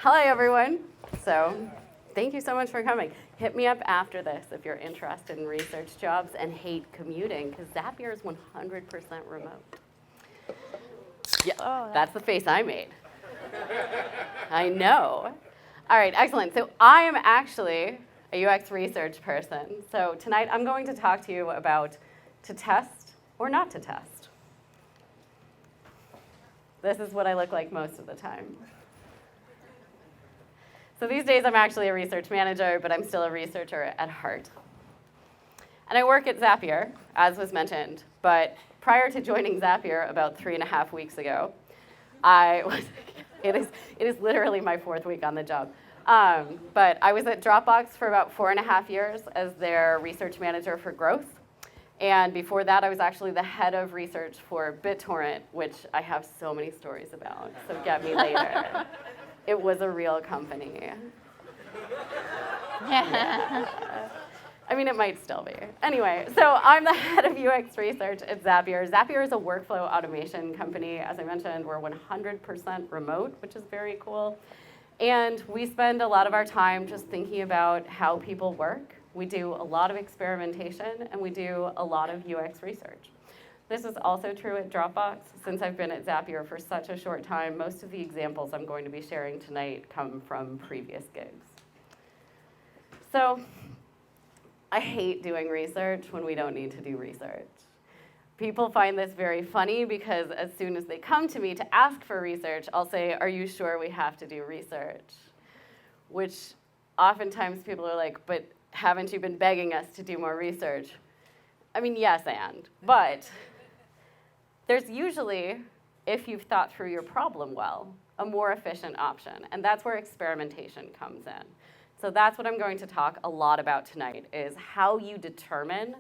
Hi, everyone. So thank you so much for coming. Hit me up after this if you're interested in research jobs and hate commuting, because Zapier is 100% remote. Yeah, that's the face I made. I know. All right, excellent. So I am actually a UX research person. So tonight I'm going to talk to you about to test or not to test. This is what I look like most of the time. So these days I'm actually a research manager, but I'm still a researcher at heart. And I work at Zapier, as was mentioned, but prior to joining Zapier about 3.5 weeks ago, it is literally my 4th week on the job. But I was at Dropbox for about 4.5 years as their research manager for growth. And before that, I was actually the head of research for BitTorrent, which I have so many stories about, so get me later. It was a real company. Yeah. I mean, it might still be. Anyway, so I'm the head of UX research at Zapier. Zapier is a workflow automation company. As I mentioned, we're 100% remote, which is very cool. And we spend a lot of our time just thinking about how people work. We do a lot of experimentation, and we do a lot of UX research. This is also true at Dropbox. Since I've been at Zapier for such a short time, most of the examples I'm going to be sharing tonight come from previous gigs. So I hate doing research when we don't need to do research. People find this very funny because as soon as they come to me to ask for research, I'll say, "Are you sure we have to do research?" Which oftentimes people are like, "But haven't you been begging us to do more research?" I mean, yes, but there's usually, if you've thought through your problem well, a more efficient option, and that's where experimentation comes in. So that's what I'm going to talk a lot about tonight, is how you determine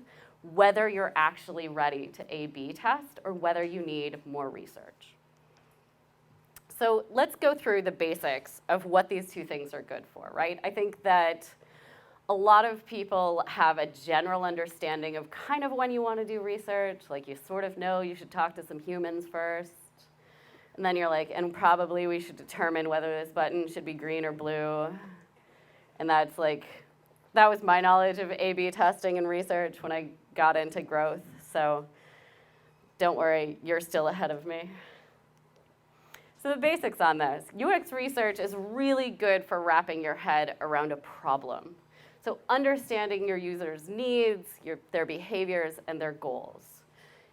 whether you're actually ready to A/B test or whether you need more research. So let's go through the basics of what these two things are good for, right? I think that a lot of people have a general understanding of kind of when you want to do research, like you sort of know you should talk to some humans first. And then you're like, and probably we should determine whether this button should be green or blue. And that's like, that was my knowledge of A/B testing and research when I got into growth. So don't worry, you're still ahead of me. So the basics on this. UX research is really good for wrapping your head around a problem. So understanding your users' needs, their behaviors, and their goals.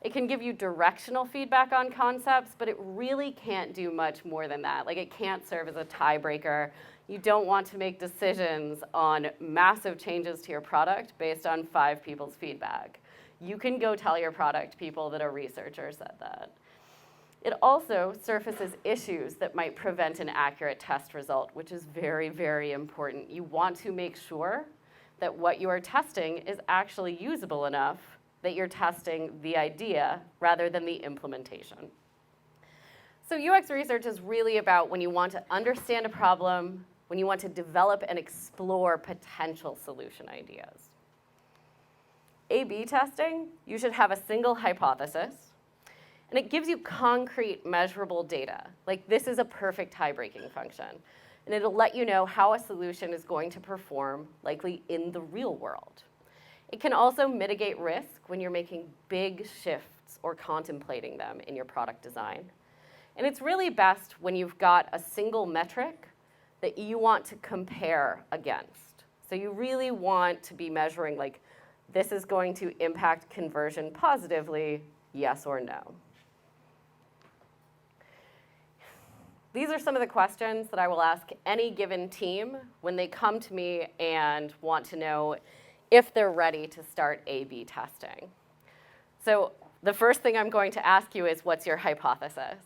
It can give you directional feedback on concepts, but it really can't do much more than that. Like, it can't serve as a tiebreaker. You don't want to make decisions on massive changes to your product based on 5 people's feedback. You can go tell your product people that a researcher said that. It also surfaces issues that might prevent an accurate test result, which is very, very important. You want to make sure that what you are testing is actually usable enough that you're testing the idea rather than the implementation. So UX research is really about when you want to understand a problem, when you want to develop and explore potential solution ideas. A/B testing, you should have a single hypothesis, and it gives you concrete, measurable data. Like, this is a perfect tie-breaking function. And it'll let you know how a solution is going to perform, likely in the real world. It can also mitigate risk when you're making big shifts or contemplating them in your product design. And it's really best when you've got a single metric that you want to compare against. So you really want to be measuring, like, this is going to impact conversion positively, yes or no. These are some of the questions that I will ask any given team when they come to me and want to know if they're ready to start A/B testing. So the first thing I'm going to ask you is, what's your hypothesis?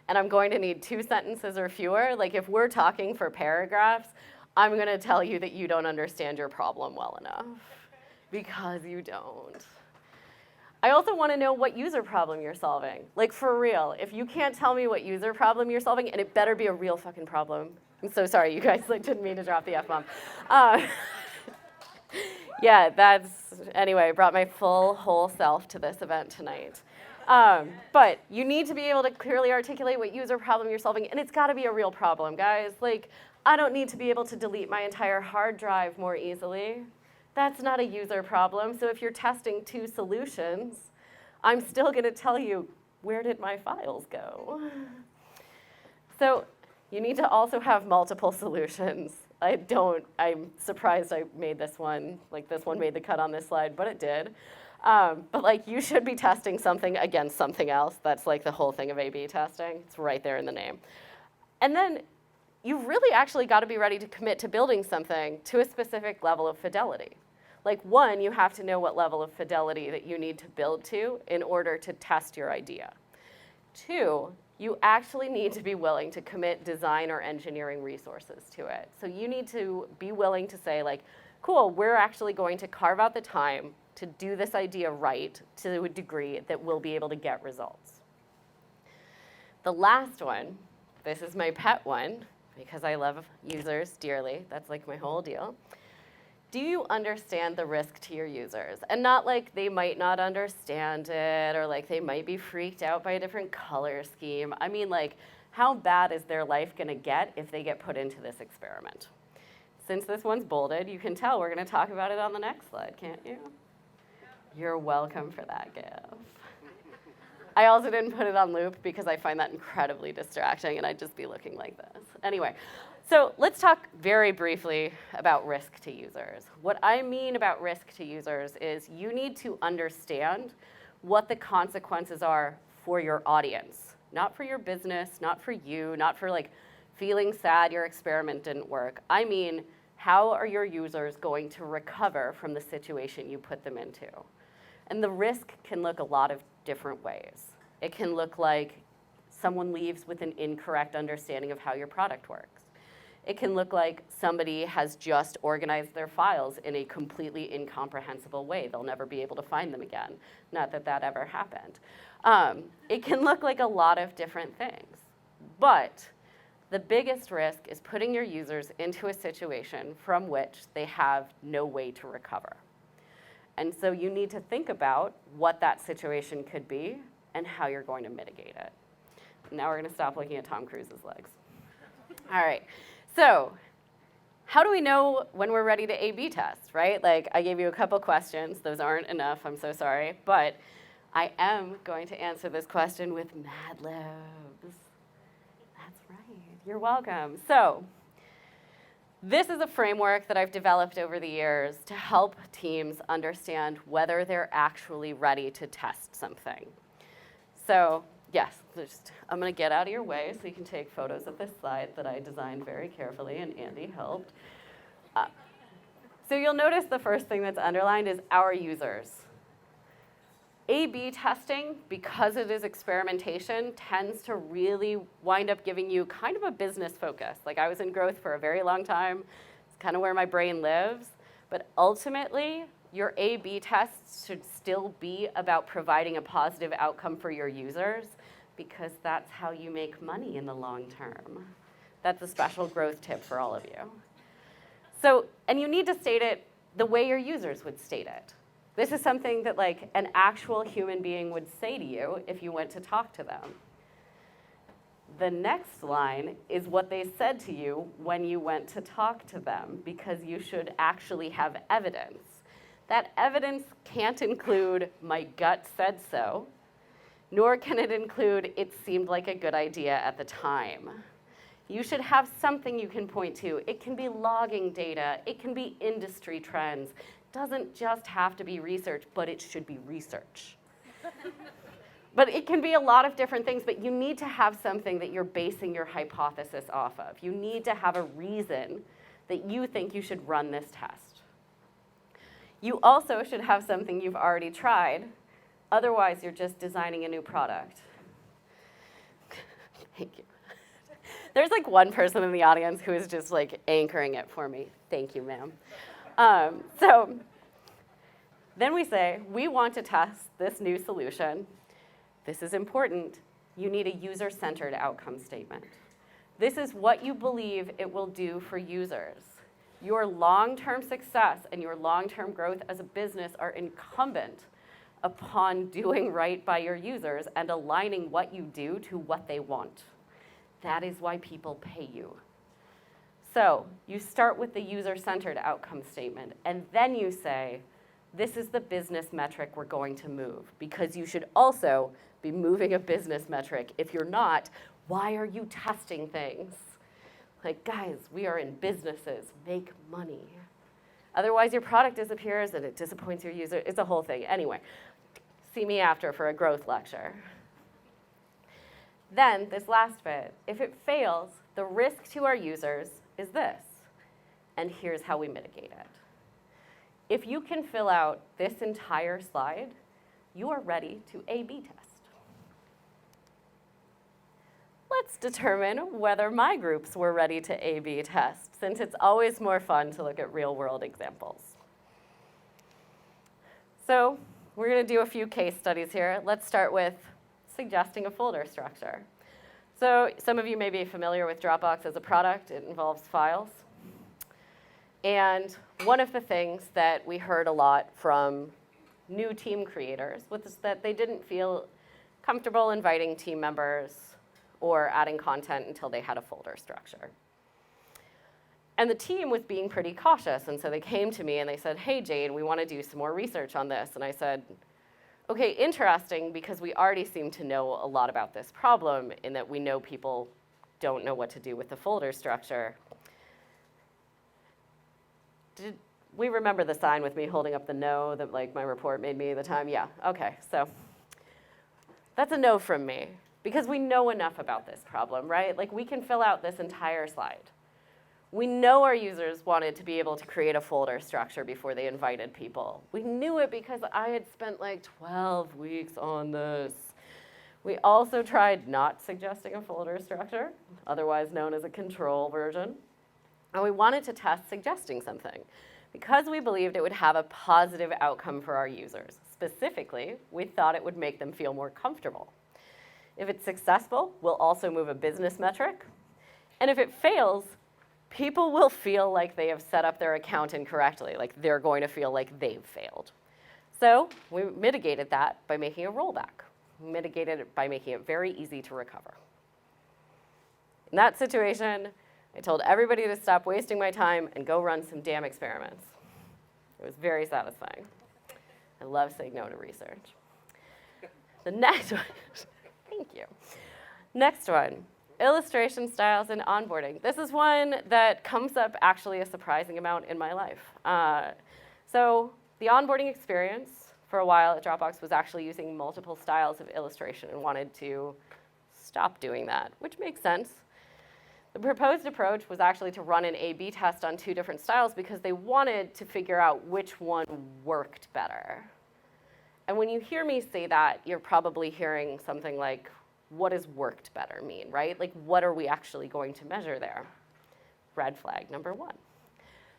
And I'm going to need 2 sentences or fewer. Like, if we're talking for paragraphs, I'm going to tell you that you don't understand your problem well enough, because you don't. I also want to know what user problem you're solving. Like, for real, if you can't tell me what user problem you're solving, and it better be a real fucking problem. I'm so sorry, you guys, like, didn't mean to drop the F-bomb. Yeah, anyway, brought my whole self to this event tonight. But you need to be able to clearly articulate what user problem you're solving, and it's got to be a real problem, guys. Like, I don't need to be able to delete my entire hard drive more easily. That's not a user problem. So if you're testing 2 solutions, I'm still going to tell you, where did my files go? So you need to also have multiple solutions. I'm surprised I made this one. Like, this one made the cut on this slide, but it did. But like, you should be testing something against something else. That's like the whole thing of A/B testing. It's right there in the name. And then you've really actually got to be ready to commit to building something to a specific level of fidelity. Like, one, you have to know what level of fidelity that you need to build to in order to test your idea. 2, you actually need to be willing to commit design or engineering resources to it. So you need to be willing to say, like, cool, we're actually going to carve out the time to do this idea right to a degree that we'll be able to get results. The last one, this is my pet one, because I love users dearly. That's like my whole deal. Do you understand the risk to your users? And not like they might not understand it, or like they might be freaked out by a different color scheme. I mean, like, how bad is their life gonna get if they get put into this experiment? Since this one's bolded, you can tell we're gonna talk about it on the next slide, can't you? You're welcome for that gift. I also didn't put it on loop because I find that incredibly distracting, and I'd just be looking like this. Anyway, so let's talk very briefly about risk to users. What I mean about risk to users is you need to understand what the consequences are for your audience, not for your business, not for you, not for like feeling sad your experiment didn't work. I mean, how are your users going to recover from the situation you put them into? And the risk can look a lot of different ways. It can look like someone leaves with an incorrect understanding of how your product works. It can look like somebody has just organized their files in a completely incomprehensible way. They'll never be able to find them again. Not that that ever happened. It can look like a lot of different things. But the biggest risk is putting your users into a situation from which they have no way to recover. And so you need to think about what that situation could be and how you're going to mitigate it. Now we're going to stop looking at Tom Cruise's legs. All right. So how do we know when we're ready to A/B test, right? Like, I gave you a couple questions. Those aren't enough. I'm so sorry. But I am going to answer this question with Mad Libs. That's right. You're welcome. So this is a framework that I've developed over the years to help teams understand whether they're actually ready to test something. So yes, I'm going to get out of your way so you can take photos of this slide that I designed very carefully, and Andy helped. So you'll notice the first thing that's underlined is our users. A/B testing, because it is experimentation, tends to really wind up giving you kind of a business focus. Like, I was in growth for a very long time. It's kind of where my brain lives. But ultimately, your A/B tests should still be about providing a positive outcome for your users, because that's how you make money in the long term. That's a special growth tip for all of you. So, and you need to state it the way your users would state it. This is something that like an actual human being would say to you if you went to talk to them. The next line is what they said to you when you went to talk to them, because you should actually have evidence. That evidence can't include "my gut said so," nor can it include "it seemed like a good idea at the time." You should have something you can point to. It can be logging data. It can be industry trends. It doesn't just have to be research, but it should be research. But it can be a lot of different things, but you need to have something that you're basing your hypothesis off of. You need to have a reason that you think you should run this test. You also should have something you've already tried. Otherwise, you're just designing a new product. Thank you. There's like one person in the audience who is just like anchoring it for me. Thank you, ma'am. So then we say, we want to test this new solution. This is important. You need a user-centered outcome statement. This is what you believe it will do for users. Your long-term success and your long-term growth as a business are incumbent upon doing right by your users and aligning what you do to what they want. That is why people pay you. So you start with the user-centered outcome statement, and then you say, this is the business metric we're going to move, because you should also be moving a business metric. If you're not, why are you testing things? Like, guys, we are in businesses, make money. Otherwise, your product disappears and it disappoints your user. It's a whole thing. Anyway, see me after for a growth lecture. Then, this last bit, if it fails, the risk to our users is this, and here's how we mitigate it. If you can fill out this entire slide, you are ready to A/B test. Let's determine whether my groups were ready to A/B test, since it's always more fun to look at real-world examples. So we're going to do a few case studies here. Let's start with suggesting a folder structure. So some of you may be familiar with Dropbox as a product. It involves files. And one of the things that we heard a lot from new team creators was that they didn't feel comfortable inviting team members or adding content until they had a folder structure. And the team was being pretty cautious, and so they came to me and they said, hey, Jane, we want to do some more research on this. And I said, okay, interesting, because we already seem to know a lot about this problem in that we know people don't know what to do with the folder structure. Did we remember the sign with me holding up the no that like my report made me at the time? Yeah, okay, so that's a no from me, because we know enough about this problem, right? Like, we can fill out this entire slide. We know our users wanted to be able to create a folder structure before they invited people. We knew it because I had spent like 12 weeks on this. We also tried not suggesting a folder structure, otherwise known as a control version. And we wanted to test suggesting something because we believed it would have a positive outcome for our users. Specifically, we thought it would make them feel more comfortable. If it's successful, we'll also move a business metric. And if it fails, people will feel like they have set up their account incorrectly, like they're going to feel like they've failed. So we mitigated that by making a rollback. We mitigated it by making it very easy to recover. In that situation, I told everybody to stop wasting my time and go run some damn experiments. It was very satisfying. I love saying no to research. The next one, thank you. Next one. Illustration styles and onboarding. This is one that comes up actually a surprising amount in my life. So the onboarding experience for a while at Dropbox was actually using multiple styles of illustration and wanted to stop doing that, which makes sense. The proposed approach was actually to run an A/B test on 2 different styles because they wanted to figure out which one worked better. And when you hear me say that, you're probably hearing something like, what does worked better mean, right? Like, what are we actually going to measure there? Red flag number 1.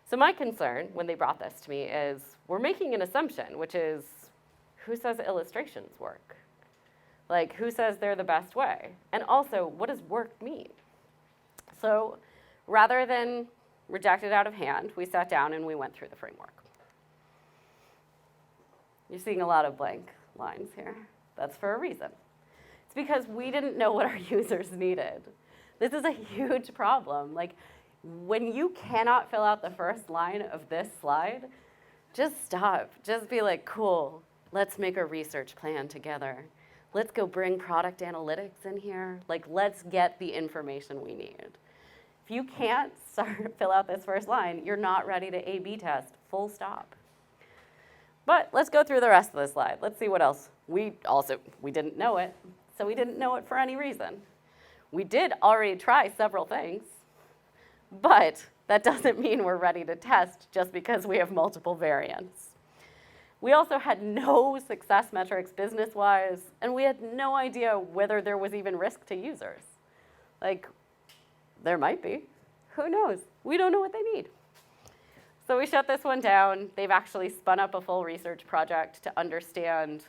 So my concern when they brought this to me is we're making an assumption, which is who says illustrations work? Like, who says they're the best way? And also, what does work mean? So rather than reject it out of hand, we sat down and we went through the framework. You're seeing a lot of blank lines here. That's for a reason. It's because we didn't know what our users needed. This is a huge problem. Like, when you cannot fill out the first line of this slide, just stop. Just be like, cool, let's make a research plan together. Let's go bring product analytics in here. Like, let's get the information we need. If you can't fill out this first line, you're not ready to A/B test, full stop. But let's go through the rest of the slide. Let's see what else. We didn't know it, so we didn't know it for any reason. We did already try several things, but that doesn't mean we're ready to test just because we have multiple variants. We also had no success metrics business-wise, and we had no idea whether there was even risk to users. Like, there might be. Who knows? We don't know what they need. So we shut this one down. They've actually spun up a full research project to understand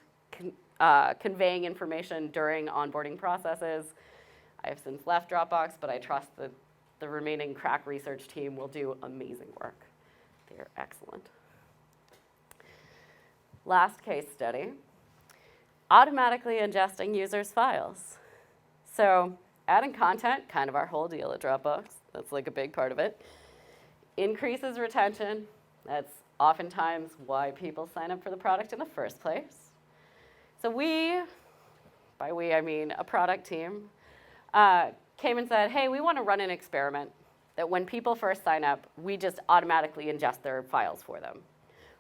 conveying information during onboarding processes. I have since left Dropbox, but I trust that the remaining crack research team will do amazing work. They are excellent. Last case study, automatically ingesting users' files. So adding content, kind of our whole deal at Dropbox. That's like a big part of it. Increases retention. That's oftentimes why people sign up for the product in the first place. So by we I mean a product team, came and said, hey, we want to run an experiment that when people first sign up, we just automatically ingest their files for them.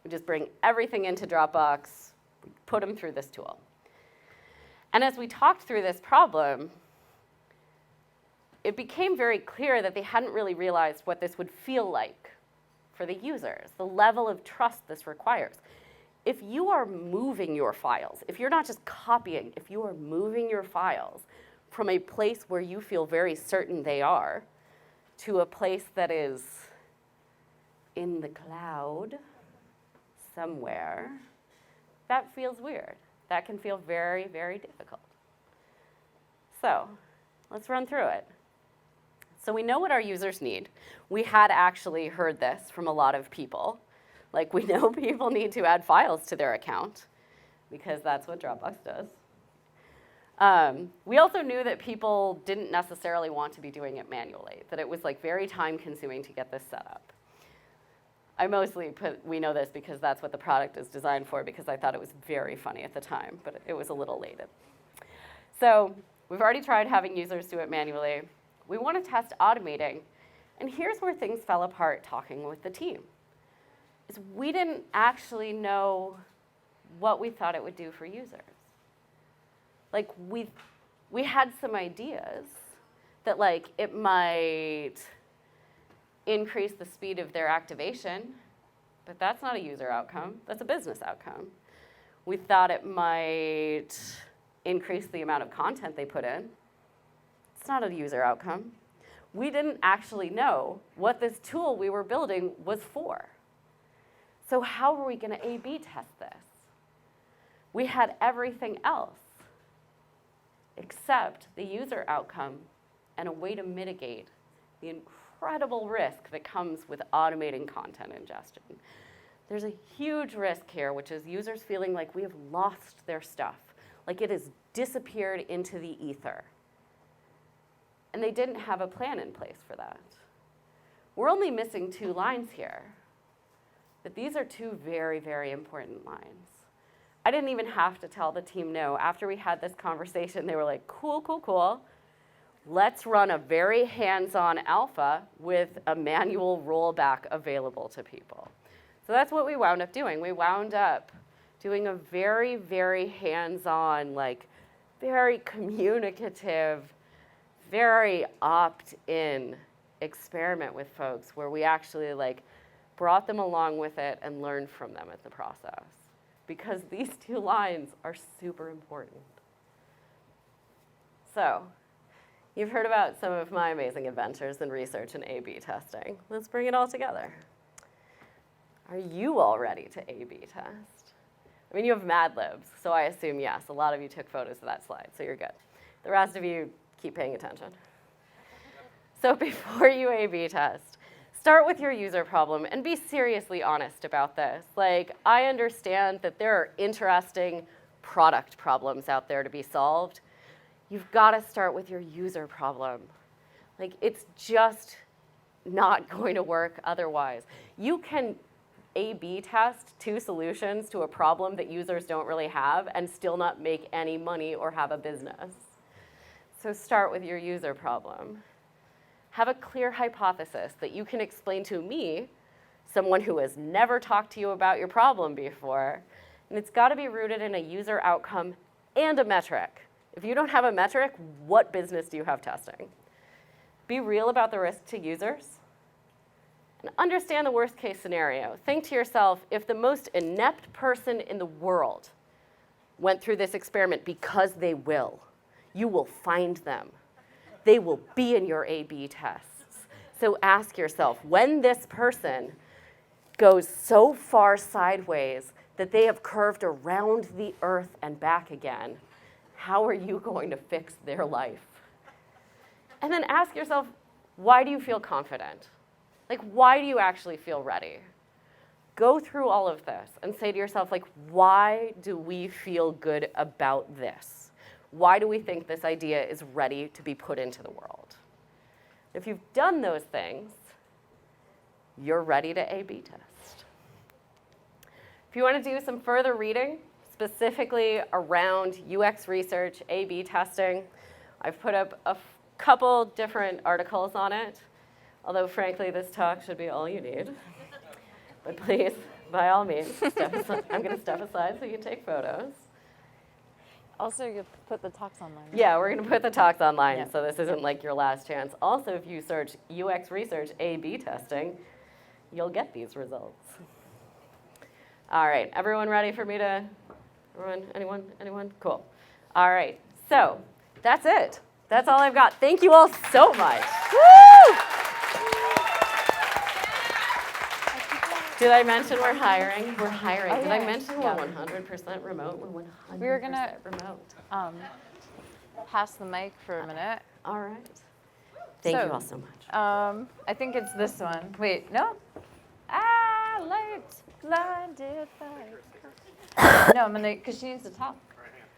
We just bring everything into Dropbox, we put them through this tool. And as we talked through this problem, it became very clear that they hadn't really realized what this would feel like for the users, the level of trust this requires. If you are moving your files, if you're not just copying, if you are moving your files from a place where you feel very certain they are to a place that is in the cloud somewhere, that feels weird. That can feel very, very difficult. So let's run through it. So we know what our users need. We had actually heard this from a lot of people. Like, we know people need to add files to their account because that's what Dropbox does. We also knew that people didn't necessarily want to be doing it manually, that it was like very time consuming to get this set up. I mostly put, we know this because that's what the product is designed for, because I thought it was very funny at the time, but it was a little late. So we've already tried having users do it manually. We want to test automating. And here's where things fell apart talking with the team. Is we didn't actually know what we thought it would do for users. Like, we had some ideas that, like, it might increase the speed of their activation, but that's not a user outcome. That's a business outcome. We thought it might increase the amount of content they put in. It's not a user outcome. We didn't actually know what this tool we were building was for. So how were we going to A/B test this? We had everything else except the user outcome and a way to mitigate the incredible risk that comes with automating content ingestion. There's a huge risk here, which is users feeling like we have lost their stuff, like it has disappeared into the ether. And they didn't have a plan in place for that. We're only missing 2 lines here, but these are 2 very, very important lines. I didn't even have to tell the team no. After we had this conversation, they were like, cool, cool, cool. Let's run a very hands-on alpha with a manual rollback available to people. So that's what we wound up doing. We wound up doing a very, very hands-on, like very communicative, very opt-in experiment with folks where we actually like brought them along with it and learned from them at the process. Because these 2 lines are super important. So, you've heard about some of my amazing adventures in research and A/B testing. Let's bring it all together. Are you all ready to A/B test? I mean, you have Mad Libs, so I assume yes. A lot of you took photos of that slide, so you're good. The rest of you, keep paying attention. So before you A/B test, start with your user problem and be seriously honest about this. Like, I understand that there are interesting product problems out there to be solved. You've got to start with your user problem. Like, it's just not going to work otherwise. You can A/B test 2 solutions to a problem that users don't really have and still not make any money or have a business. So start with your user problem. Have a clear hypothesis that you can explain to me, someone who has never talked to you about your problem before, and it's got to be rooted in a user outcome and a metric. If you don't have a metric, what business do you have testing? Be real about the risk to users, and understand the worst case scenario. Think to yourself, if the most inept person in the world went through this experiment, because they will, you will find them. They will be in your A/B tests. So ask yourself, when this person goes so far sideways that they have curved around the earth and back again, how are you going to fix their life? And then ask yourself, why do you feel confident? Like, why do you actually feel ready? Go through all of this and say to yourself, like, why do we feel good about this? Why do we think this idea is ready to be put into the world? If you've done those things, you're ready to A/B test. If you want to do some further reading, specifically around UX research, A/B testing, I've put up a couple different articles on it, although frankly, this talk should be all you need. But please, by all means, I'm going to step aside so you can take photos. Also, you put the talks online. Right? Yeah, we're going to put the talks online, Yeah. so this isn't like your last chance. Also, if you search UX research A/B testing, you'll get these results. All right, everyone ready for me to, anyone? Cool. All right, so that's it. That's all I've got. Thank you all so much. Woo! Did I mention we're hiring? We're hiring. Oh, Did I yeah. mention Yeah. we're 100% remote? We're 100% We were gonna remote. pass the mic for a minute. All right. Thank you all so much. I think it's this one. Wait, no? Light blinded by. No, I'm gonna, because she needs to talk.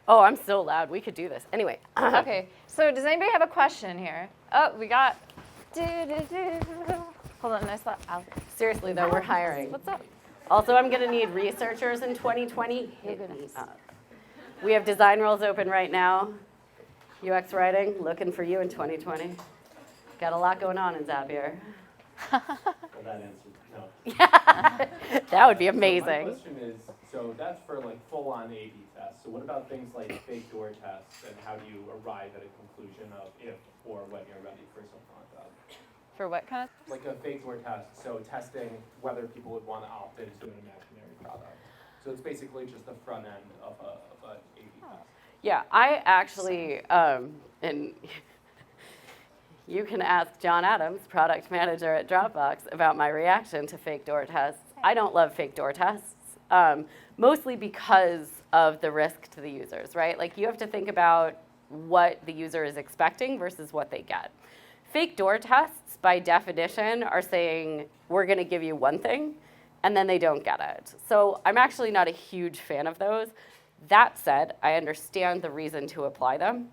Oh, I'm so loud. We could do this. Anyway. Okay, so does anybody have a question here? Oh, we got. Hold on, I saw Alex. Seriously, though, we're hiring. What's up? Also, I'm going to need researchers in 2020. Hit me goodness. up. We have design roles open right now. UX writing, looking for you in 2020. Got a lot going on in Zapier. Well, that answers no. Yeah, that would be So my amazing. question is, so that's for like full-on A/B tests. So what about things like fake door tests, and how do you arrive at a conclusion of if or when you're ready for something like that? For what kind of? Like a fake door test, so testing whether people would want to opt into an imaginary product. So it's basically just the front end of an A/B test. Yeah, I actually, and you can ask John Adams, product manager at Dropbox, about my reaction to fake door tests. I don't love fake door tests, mostly because of the risk to the users, right? Like you have to think about what the user is expecting versus what they get. Fake door tests, by definition, are saying, we're going to give you one thing, and then they don't get it. So I'm actually not a huge fan of those. That said, I understand the reason to apply them.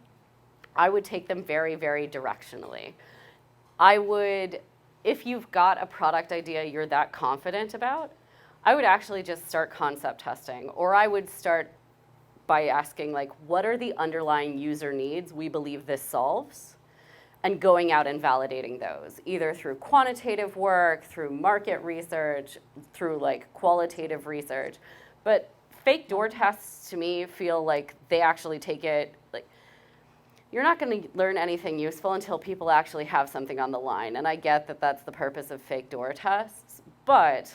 I would take them very, very directionally. I would, if you've got a product idea you're that confident about, I would actually just start concept testing, or I would start by asking, like, what are the underlying user needs we believe this solves? And going out and validating those, either through quantitative work, through market research, through like qualitative research. But fake door tests to me feel like they actually take it, like, you're not going to learn anything useful until people actually have something on the line. And I get that that's the purpose of fake door tests, but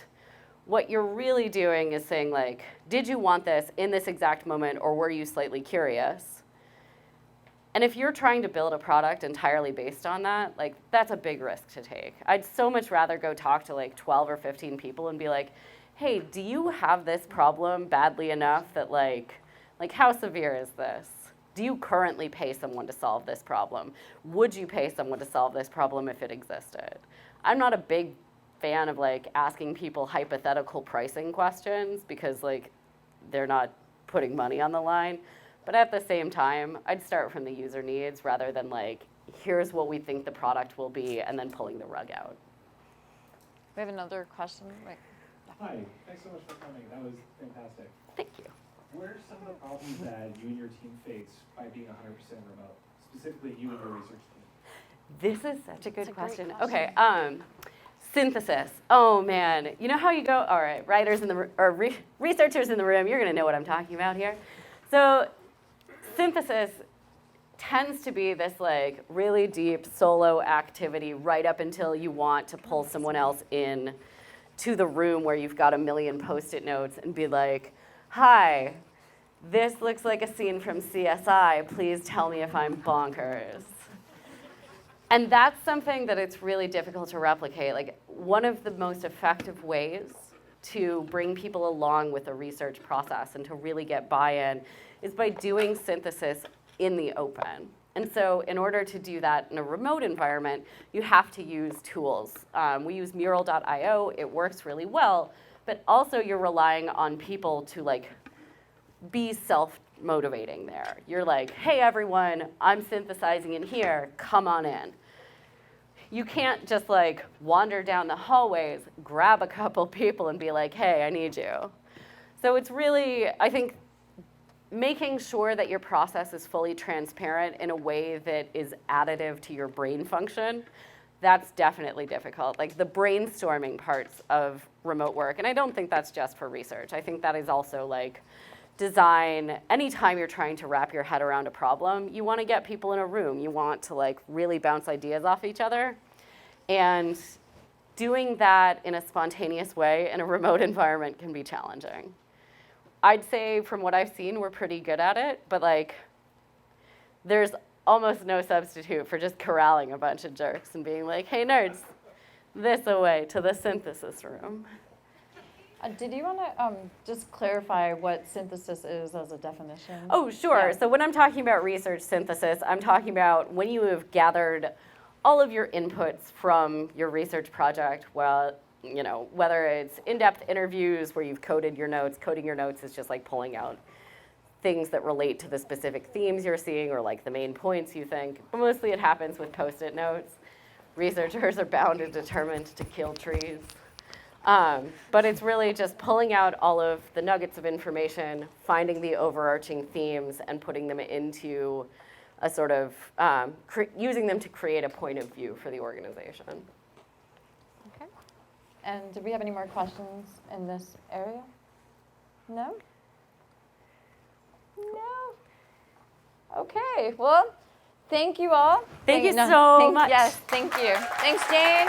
what you're really doing is saying, like, did you want this in this exact moment, or were you slightly curious? And if you're trying to build a product entirely based on that, like, that's a big risk to take. I'd so much rather go talk to like 12 or 15 people and be like, hey, do you have this problem badly enough that like how severe is this? Do you currently pay someone to solve this problem? Would you pay someone to solve this problem if it existed? I'm not a big fan of like asking people hypothetical pricing questions because like they're not putting money on the line. But at the same time, I'd start from the user needs rather than like, here's what we think the product will be, and then pulling the rug out. We have another question. Wait. Hi, thanks so much for coming. That was fantastic. Thank you. What are some of the problems that you and your team face by being 100% remote? Specifically, you and your research team. This is such a good That's a great question. question. Okay, synthesis. Oh man, you know how you go, all right, writers in the, or researchers in the room, you're gonna know what I'm talking about here. So synthesis tends to be this like really deep solo activity right up until you want to pull someone else in to the room where you've got a million Post-it notes and be like, hi, this looks like a scene from CSI. Please tell me if I'm bonkers. And that's something that it's really difficult to replicate. Like one of the most effective ways to bring people along with a research process and to really get buy-in is by doing synthesis in the open. And so in order to do that in a remote environment, you have to use tools. We use mural.io, it works really well, but also you're relying on people to like be self-motivating there. You're like, hey everyone, I'm synthesizing in here, come on in. you can't just like wander down the hallways, grab a couple people and be like, hey, I need you. So it's really, I think, making sure that your process is fully transparent in a way that is additive to your brain function, that's definitely difficult. Like the brainstorming parts of remote work, and I don't think that's just for research. I think that is also like design. Anytime you're trying to wrap your head around a problem, you want to get people in a room. You want to like really bounce ideas off each other. And doing that in a spontaneous way in a remote environment can be challenging. I'd say from what I've seen, we're pretty good at it, but like there's almost no substitute for just corralling a bunch of jerks and being like, hey nerds, this away to the synthesis room. Did you want to just clarify what synthesis is as a definition? Oh, sure. Yeah. So when I'm talking about research synthesis, I'm talking about when you have gathered all of your inputs from your research project, well, you know, whether it's in-depth interviews where you've coded your notes. Coding your notes is just like pulling out things that relate to the specific themes you're seeing or like the main points you think. But mostly it happens with Post-it notes. Researchers are bound and determined to kill trees. But it's really just pulling out all of the nuggets of information, finding the overarching themes, and putting them into a sort of, using them to create a point of view for the organization. Okay. And do we have any more questions in this area? No? No? Okay, well, thank you all. Thank you so much. Yes, thank you. Thanks, Jane.